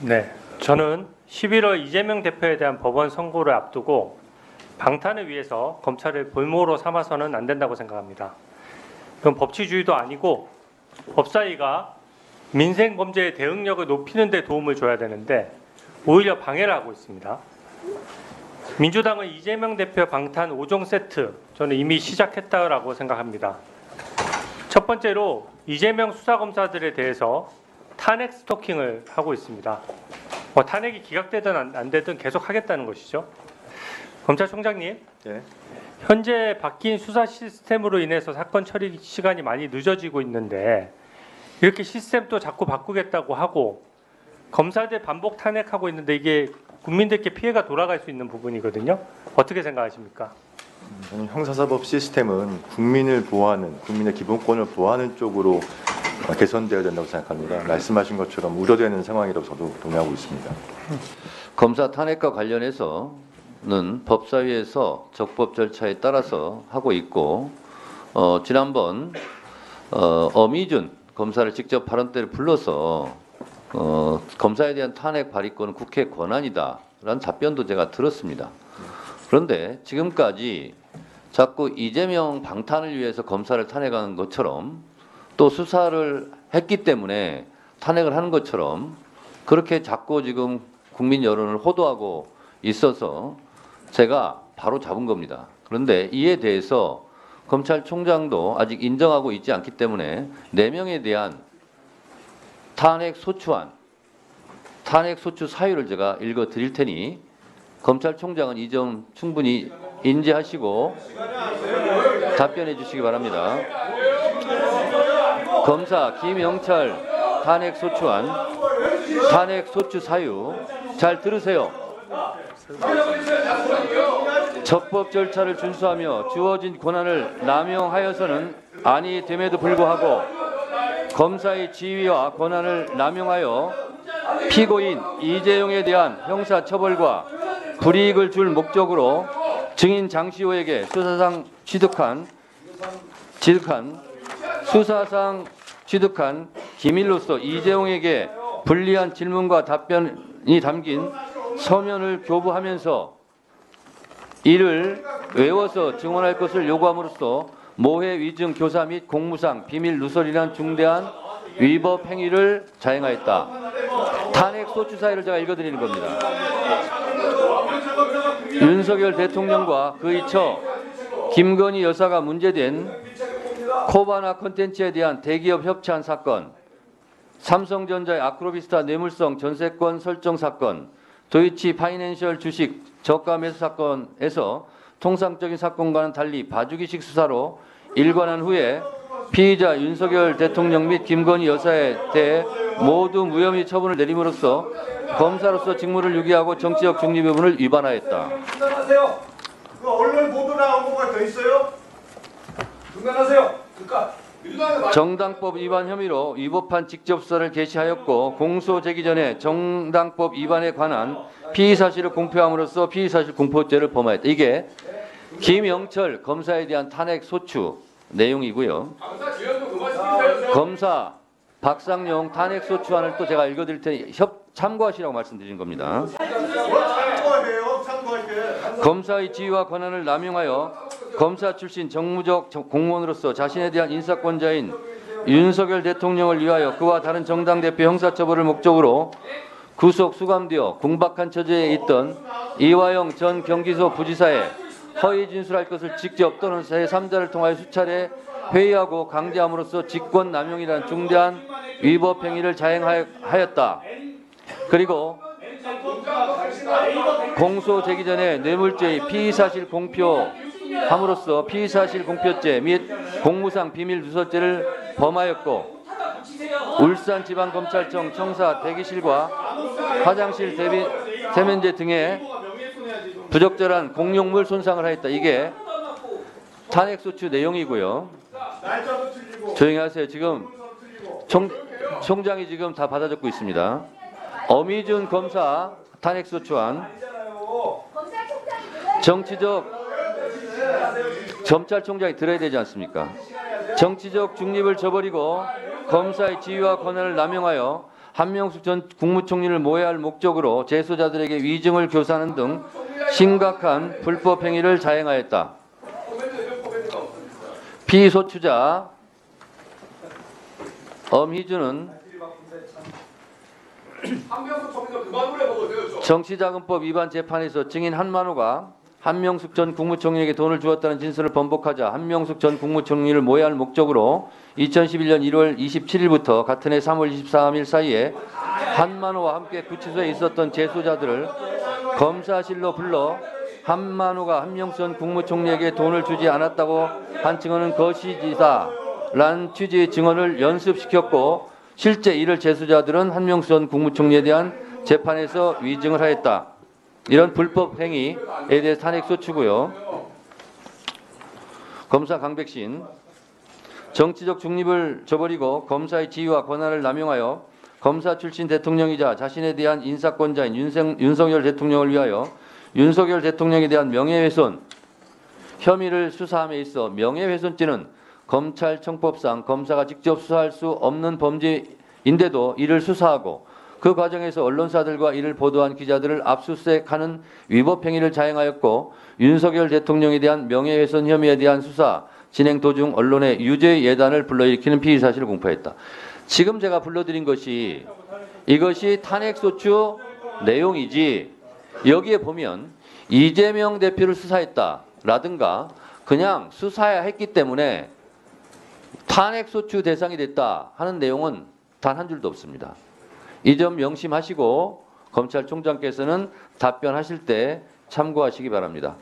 네, 저는 11월 이재명 대표에 대한 법원 선고를 앞두고 방탄을 위해서 검찰을 볼모로 삼아서는 안 된다고 생각합니다. 그건 법치주의도 아니고 법사위가 민생 범죄의 대응력을 높이는 데 도움을 줘야 되는데 오히려 방해를 하고 있습니다. 민주당은 이재명 대표 방탄 5종 세트 저는 이미 시작했다고 생각합니다. 첫 번째로 이재명 수사검사들에 대해서 탄핵 스토킹을 하고 있습니다. 탄핵이 기각되든 안 되든 계속 하겠다는 것이죠. 검찰총장님, 네. 현재 바뀐 수사 시스템으로 인해서 사건 처리 시간이 많이 늦어지고 있는데 이렇게 시스템 또 자꾸 바꾸겠다고 하고 검사들 반복 탄핵하고 있는데 이게 국민들께 피해가 돌아갈 수 있는 부분이거든요. 어떻게 생각하십니까? 저는 형사사법 시스템은 국민을 보호하는, 국민의 기본권을 보호하는 쪽으로 개선되어야 된다고 생각합니다. 말씀하신 것처럼 우려되는 상황이라고 저도 동의하고 있습니다. 검사 탄핵과 관련해서는 법사위에서 적법 절차에 따라서 하고 있고 지난번 어미준 검사를 직접 발언대를 불러서 검사에 대한 탄핵 발의권은 국회 권한이다라는 답변도 제가 들었습니다. 그런데 지금까지 자꾸 이재명 방탄을 위해서 검사를 탄핵하는 것처럼 또 수사를 했기 때문에 탄핵을 하는 것처럼 그렇게 자꾸 지금 국민 여론을 호도하고 있어서 제가 바로 잡은 겁니다. 그런데 이에 대해서 검찰총장도 아직 인정하고 있지 않기 때문에 4명에 대한 탄핵 소추안, 탄핵 소추 사유를 제가 읽어 드릴 테니 검찰총장은 이 점 충분히 인지하시고 답변해 주시기 바랍니다. 검사 김영철 탄핵 소추안, 탄핵 소추 사유 잘 들으세요. 적법 절차를 준수하며 주어진 권한을 남용하여서는 아니 됨에도 불구하고 검사의 지위와 권한을 남용하여 피고인 이재용에 대한 형사처벌과 불이익을 줄 목적으로 증인 장시호에게 수사상 취득한 기밀로서 이재용에게 불리한 질문과 답변이 담긴 서면을 교부하면서 이를 외워서 증언할 것을 요구함으로써 모해 위증 교사 및 공무상 비밀 누설이란 중대한 위법 행위를 자행하였다. 탄핵 소추 사유를 제가 읽어드리는 겁니다. 윤석열 대통령과 그의 처 김건희 여사가 문제된 코바나 콘텐츠에 대한 대기업 협찬 사건, 삼성전자의 아크로비스타 뇌물성 전세권 설정 사건, 도이치 파이낸셜 주식 저가 매수 사건에서 통상적인 사건과는 달리 봐주기식 수사로 일관한 후에 피의자 윤석열 대통령 및 김건희 여사에 대해 모두 무혐의 처분을 내림으로써 검사로서 직무를 유기하고 정치적 중립 부분을 위반하였다. 중단하세요. 그 언론 보도 나온 거가 더 있어요? 중단하세요. 그러니까 정당법 위반 혐의로 위법한 직접수사를 개시하였고 공소제기 전에 정당법 위반에 관한 피의사실을 공표함으로써 피의사실 공표죄를 범하였다. 이게 김영철 검사에 대한 탄핵 소추 내용이고요. 검사 박상용 탄핵 소추안을 또 제가 읽어드릴 테니 참고하시라고 말씀드린 겁니다. 검사의 지위와 권한을 남용하여 검사 출신 정무적 공무원으로서 자신에 대한 인사권자인 윤석열 대통령을 위하여 그와 다른 정당 대표 형사처벌을 목적으로 구속 수감되어 궁박한 처지에 있던 이화영 전 경기도 부지사에 허위 진술할 것을 직접 또는 제3자를 통하여 수차례 회의하고 강제함으로써 직권남용이라는 중대한 위법 행위를 자행하였다. 그리고 공소 제기 전에 뇌물죄의 피의사실 공표함으로써 피의사실 공표죄 및 공무상 비밀 누설죄를 범하였고 울산지방검찰청 청사 대기실과 화장실 세면대 등의 부적절한 공용물 손상을 하였다. 이게 탄핵소추 내용이고요. 조용히 하세요. 지금 총장이 지금 다 받아 적고 있습니다. 어미준 검사 탄핵소추안 정치적 검찰총장이 들어야 되지 않습니까? 정치적 중립을 저버리고 검사의 지위와 권한을 남용하여 한명숙 전 국무총리를 모해할 목적으로 재소자들에게 위증을 교사하는 등 심각한 불법 행위를 자행하였다. 피소추자 엄희준은 정치자금법 위반 재판에서 증인 한만호가 한명숙 전 국무총리에게 돈을 주었다는 진술을 번복하자 한명숙 전 국무총리를 모해할 목적으로 2011년 1월 27일부터 같은 해 3월 23일 사이에 한만호와 함께 구치소에 있었던 재소자들을 검사실로 불러 한만호가 한명숙 전 국무총리에게 돈을 주지 않았다고 한 증언은 거시지사라는 취지의 증언을 연습시켰고 실제 이를 재소자들은 한명숙 전 국무총리에 대한 재판에서 위증을 하였다. 이런 불법 행위에 대해 탄핵소추고요. 검사 강백신, 정치적 중립을 저버리고 검사의 지위와 권한을 남용하여 검사 출신 대통령이자 자신에 대한 인사권자인 윤석열 대통령을 위하여 윤석열 대통령에 대한 명예훼손 혐의를 수사함에 있어 명예훼손죄는 검찰청법상 검사가 직접 수사할 수 없는 범죄인데도 이를 수사하고 그 과정에서 언론사들과 이를 보도한 기자들을 압수수색하는 위법 행위를 자행하였고 윤석열 대통령에 대한 명예훼손 혐의에 대한 수사 진행 도중 언론에 유죄의 예단을 불러일으키는 피의 사실을 공표했다. 지금 제가 불러드린 것이 이것이 탄핵소추 내용이지 여기에 보면 이재명 대표를 수사했다라든가 그냥 수사해야 했기 때문에 탄핵소추 대상이 됐다 하는 내용은 단 한 줄도 없습니다. 이 점 명심하시고 검찰총장께서는 답변하실 때 참고하시기 바랍니다.